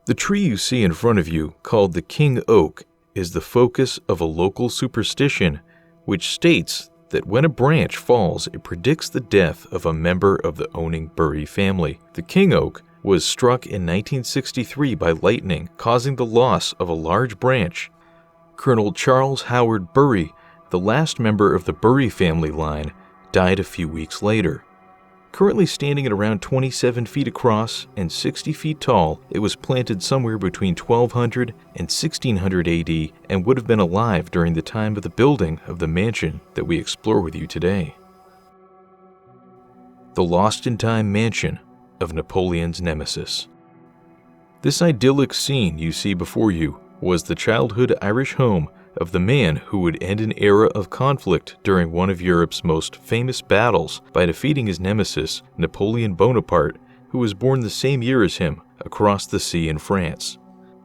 The tree you see in front of you, called the king oak, is the focus of a local superstition which states that when a branch falls, it predicts the death of a member of the owning Bury family. The king oak was struck in 1963 by lightning, causing the loss of a large branch. Colonel Charles Howard Bury, the last member of the Bury family line, died a few weeks later. Currently standing at around 27 feet across and 60 feet tall, it was planted somewhere between 1200 and 1600 AD and would have been alive during the time of the building of the mansion that we explore with you today. The lost-in-time mansion of Napoleon's Nemesis. This idyllic scene you see before you was the childhood Irish home of the man who would end an era of conflict during one of Europe's most famous battles by defeating his nemesis, Napoleon Bonaparte, who was born the same year as him across the sea in France.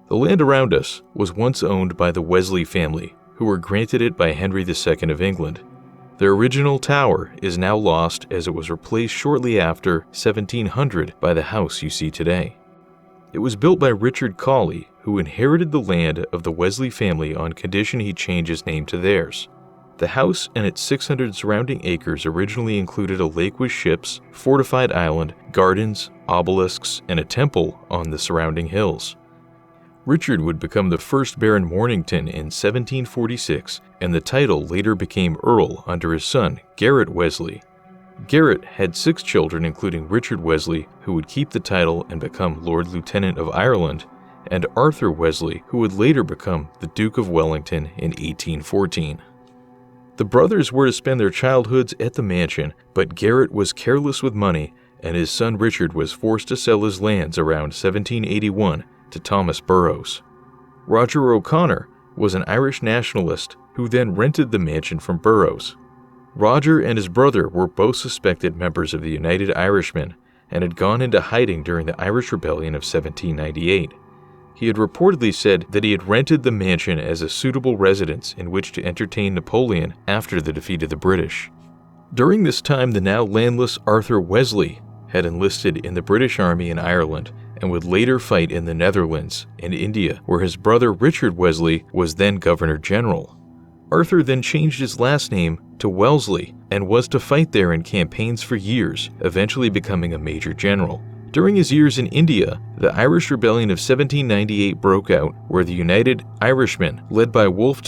The land around us was once owned by the Wesley family, who were granted it by Henry II of England. Their original tower is now lost as it was replaced shortly after 1700 by the house you see today. It was built by Richard Cawley, who inherited the land of the Wesley family on condition he change his name to theirs. The house and its 600 surrounding acres originally included a lake with ships, fortified island, gardens, obelisks, and a temple on the surrounding hills. Richard would become the first Baron Mornington in 1746, and the title later became Earl under his son, Garrett Wesley. Garrett had 6 children, including Richard Wesley, who would keep the title and become Lord Lieutenant of Ireland, and Arthur Wesley, who would later become the Duke of Wellington in 1814. The brothers were to spend their childhoods at the mansion, but Garrett was careless with money, and his son Richard was forced to sell his lands around 1781 to Thomas Burroughs. Roger O'Connor was an Irish nationalist who then rented the mansion from Burroughs. Roger and his brother were both suspected members of the United Irishmen and had gone into hiding during the Irish Rebellion of 1798. He had reportedly said that he had rented the mansion as a suitable residence in which to entertain Napoleon after the defeat of the British. During this time, the now landless Arthur Wesley had enlisted in the British Army in Ireland and would later fight in the Netherlands and India, where his brother Richard Wesley was then Governor General. Arthur then changed his last name to Wellesley and was to fight there in campaigns for years, eventually becoming a major general. During his years in India, the Irish Rebellion of 1798 broke out, where the United Irishmen, led by Wolfe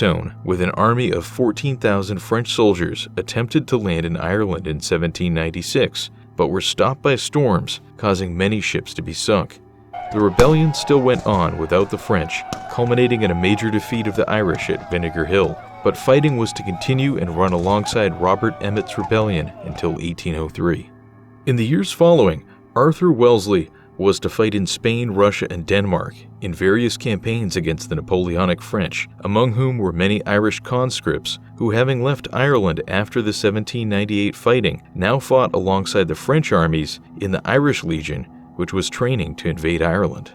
with an army of 14,000 French soldiers, attempted to land in Ireland in 1796, but were stopped by storms, causing many ships to be sunk. The rebellion still went on without the French, culminating in a major defeat of the Irish at Vinegar Hill, but fighting was to continue and run alongside Robert Emmet's rebellion until 1803. In the years following, Arthur Wellesley was to fight in Spain, Russia, and Denmark in various campaigns against the Napoleonic French, among whom were many Irish conscripts who, having left Ireland after the 1798 fighting, now fought alongside the French armies in the Irish Legion, which was training to invade Ireland.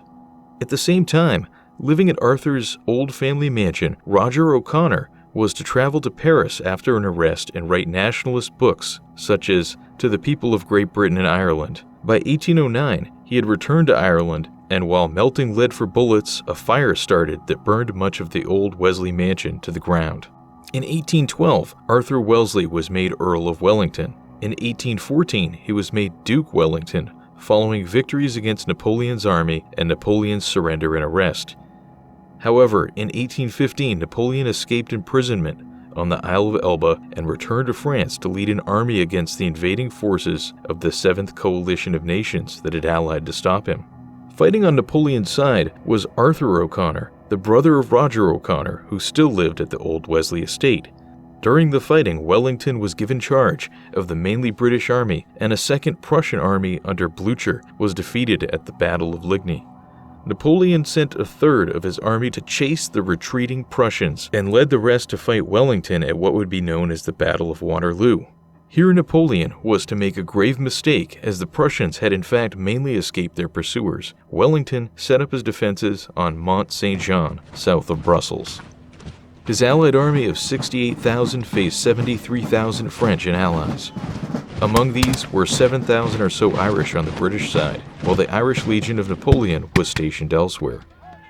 At the same time, living at Arthur's old family mansion, Roger O'Connor was to travel to Paris after an arrest and write nationalist books such as To the People of Great Britain and Ireland. By 1809, he had returned to Ireland, and while melting lead for bullets, a fire started that burned much of the old Wesley mansion to the ground. In 1812, Arthur Wellesley was made Earl of Wellington. In 1814, he was made Duke Wellington, following victories against Napoleon's army and Napoleon's surrender and arrest. However, in 1815, Napoleon escaped imprisonment on the Isle of Elba and returned to France to lead an army against the invading forces of the 7th Coalition of Nations that had allied to stop him. Fighting on Napoleon's side was Arthur O'Connor, the brother of Roger O'Connor, who still lived at the old Wesley estate. During the fighting, Wellington was given charge of the mainly British army, and a second Prussian army under Blücher was defeated at the Battle of Ligny. Napoleon sent a third of his army to chase the retreating Prussians and led the rest to fight Wellington at what would be known as the Battle of Waterloo. Here Napoleon was to make a grave mistake, as the Prussians had in fact mainly escaped their pursuers. Wellington set up his defenses on Mont Saint-Jean, south of Brussels. His allied army of 68,000 faced 73,000 French and allies. Among these were 7,000 or so Irish on the British side, while the Irish Legion of Napoleon was stationed elsewhere.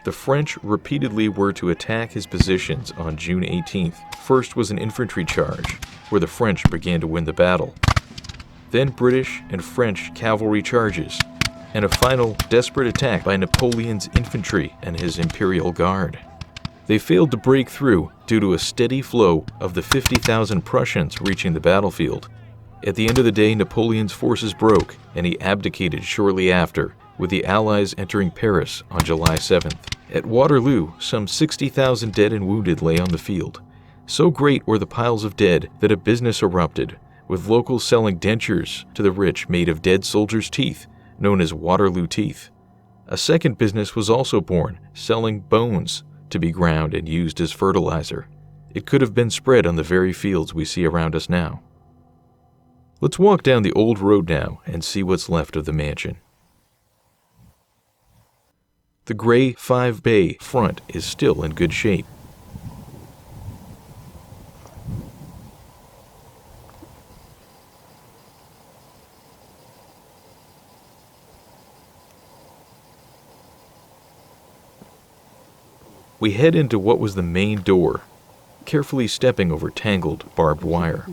The French repeatedly were to attack his positions on June 18th. First was an infantry charge, where the French began to win the battle. Then British and French cavalry charges, and a final desperate attack by Napoleon's infantry and his Imperial Guard. They failed to break through due to a steady flow of the 50,000 Prussians reaching the battlefield. At the end of the day, Napoleon's forces broke, and he abdicated shortly after, with the Allies entering Paris on July 7th. At Waterloo, some 60,000 dead and wounded lay on the field. So great were the piles of dead that a business erupted, with locals selling dentures to the rich made of dead soldiers' teeth, known as Waterloo teeth. A second business was also born, selling bones to be ground and used as fertilizer. It could have been spread on the very fields we see around us now. Let's walk down the old road now and see what's left of the mansion. The gray 5-bay front is still in good shape. We head into what was the main door, carefully stepping over tangled barbed wire.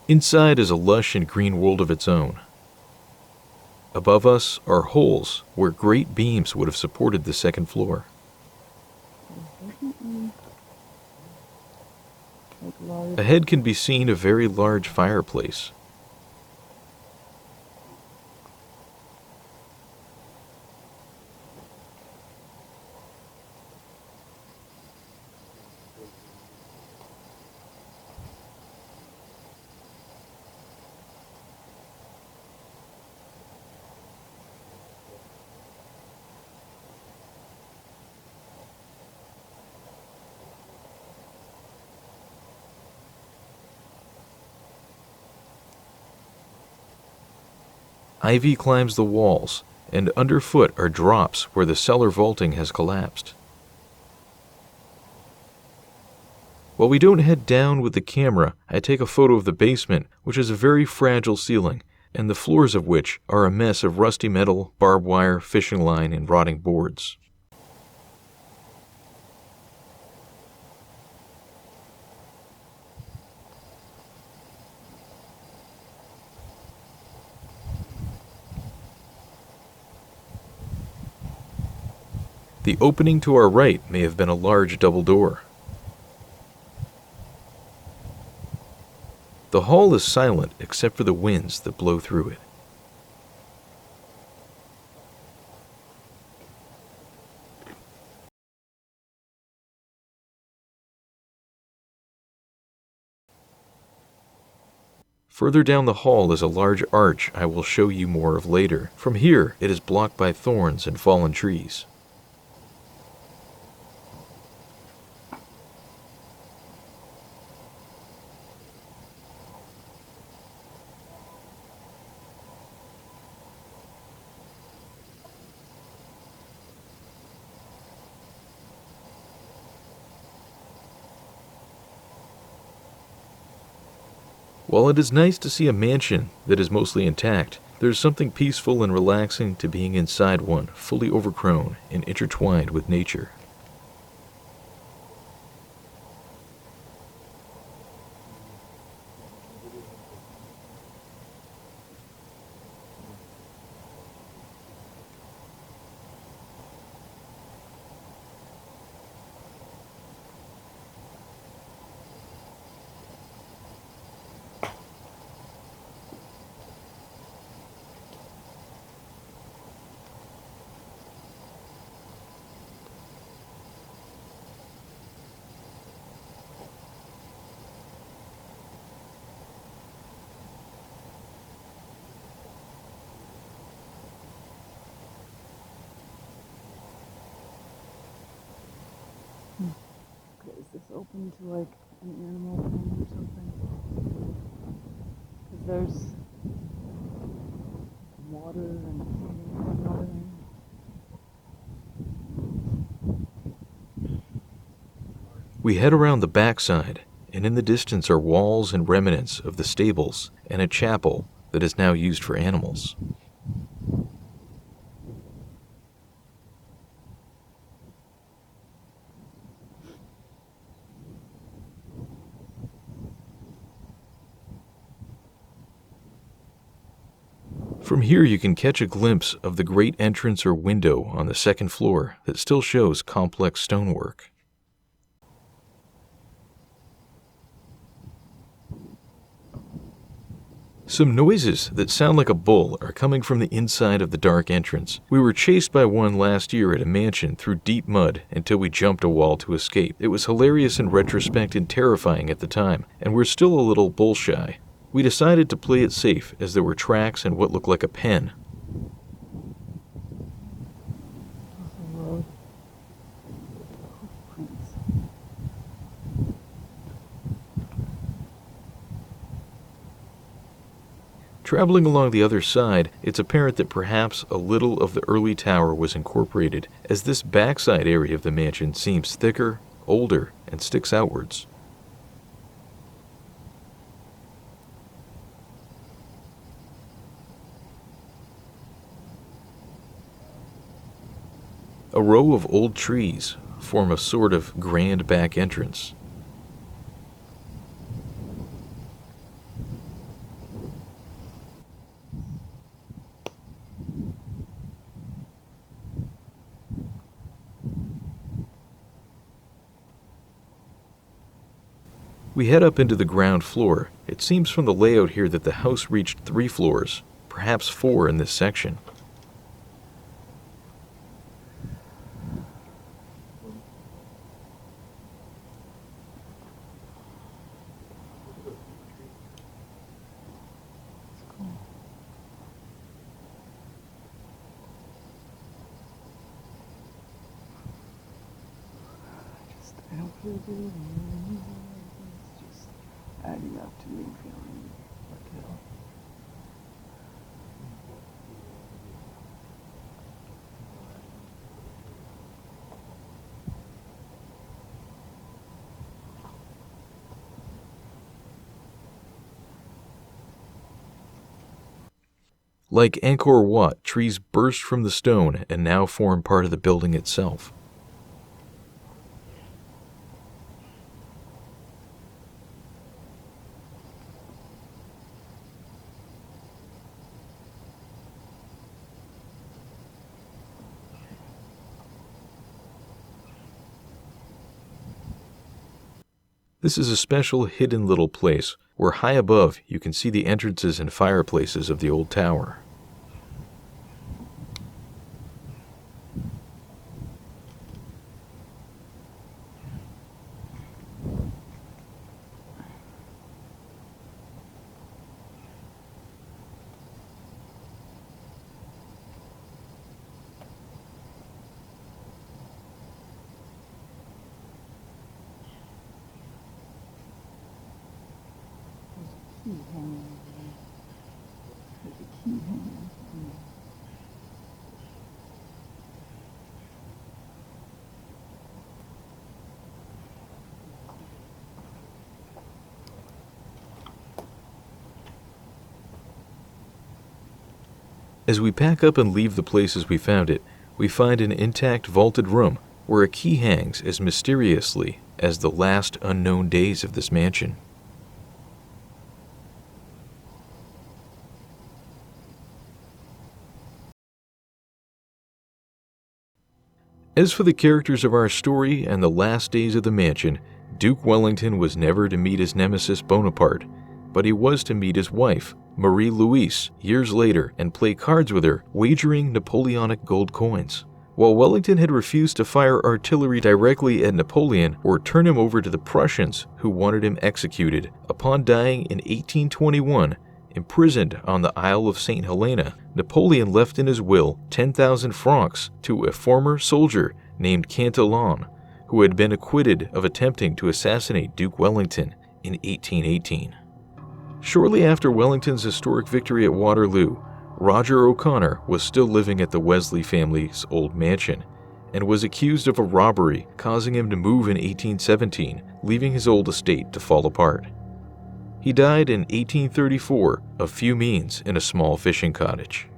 Inside is a lush and green world of its own. Above us are holes where great beams would have supported the second floor. Ahead can be seen a very large fireplace. Ivy climbs the walls, and underfoot are drops where the cellar vaulting has collapsed. While we don't head down with the camera, I take a photo of the basement, which is a very fragile ceiling, and the floors of which are a mess of rusty metal, barbed wire, fishing line, and rotting boards. The opening to our right may have been a large double door. The hall is silent except for the winds that blow through it. Further down the hall is a large arch I will show you more of later. From here, it is blocked by thorns and fallen trees. While it is nice to see a mansion that is mostly intact, there is something peaceful and relaxing to being inside one, fully overgrown and intertwined with nature. Is this open to like an animal pen or something? Because there's water and water. We head around the backside, and in the distance are walls and remnants of the stables and a chapel that is now used for animals. From here you can catch a glimpse of the great entrance or window on the second floor that still shows complex stonework. Some noises that sound like a bull are coming from the inside of the dark entrance. We were chased by one last year at a mansion through deep mud until we jumped a wall to escape. It was hilarious in retrospect and terrifying at the time, and we're still a little bull shy. We decided to play it safe as there were tracks and what looked like a pen. Traveling along the other side, it's apparent that perhaps a little of the early tower was incorporated, as this backside area of the mansion seems thicker, older, and sticks outwards. A row of old trees form a sort of grand back entrance. We head up into the ground floor. It seems from the layout here that the house reached 3 floors, perhaps 4 in this section. I don't feel good. It's just adding up to me feeling like hell. Like Angkor Wat, trees burst from the stone and now form part of the building itself. This is a special hidden little place where high above you can see the entrances and fireplaces of the old tower. Key hanging over there. There's a key hanging from there. As we pack up and leave the place as we found it, we find an intact vaulted room where a key hangs as mysteriously as the last unknown days of this mansion. As for the characters of our story and the last days of the mansion, Duke Wellington was never to meet his nemesis Bonaparte, but he was to meet his wife, Marie Louise, years later and play cards with her, wagering Napoleonic gold coins. While Wellington had refused to fire artillery directly at Napoleon or turn him over to the Prussians, who wanted him executed, upon dying in 1821, imprisoned on the Isle of St. Helena, Napoleon left in his will 10,000 francs to a former soldier named Cantillon, who had been acquitted of attempting to assassinate Duke Wellington in 1818. Shortly after Wellington's historic victory at Waterloo, Roger O'Connor was still living at the Wesley family's old mansion, and was accused of a robbery, causing him to move in 1817, leaving his old estate to fall apart. He died in 1834 of few means in a small fishing cottage.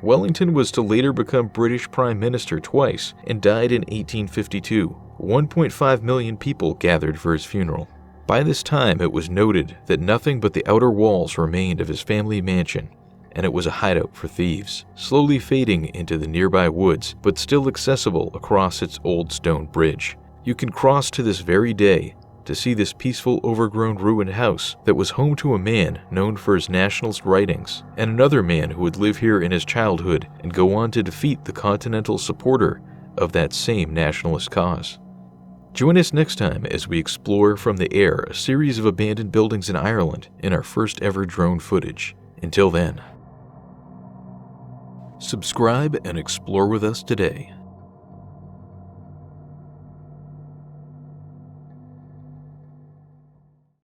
Wellington was to later become British Prime Minister twice and died in 1852. 1.5 million people gathered for his funeral. By this time, it was noted that nothing but the outer walls remained of his family mansion, and it was a hideout for thieves, slowly fading into the nearby woods, but still accessible across its old stone bridge. You can cross to this very day to see this peaceful, overgrown, ruined house that was home to a man known for his nationalist writings, and another man who would live here in his childhood and go on to defeat the continental supporter of that same nationalist cause. Join us next time as we explore from the air a series of abandoned buildings in Ireland in our first ever drone footage. Until then, subscribe and explore with us today.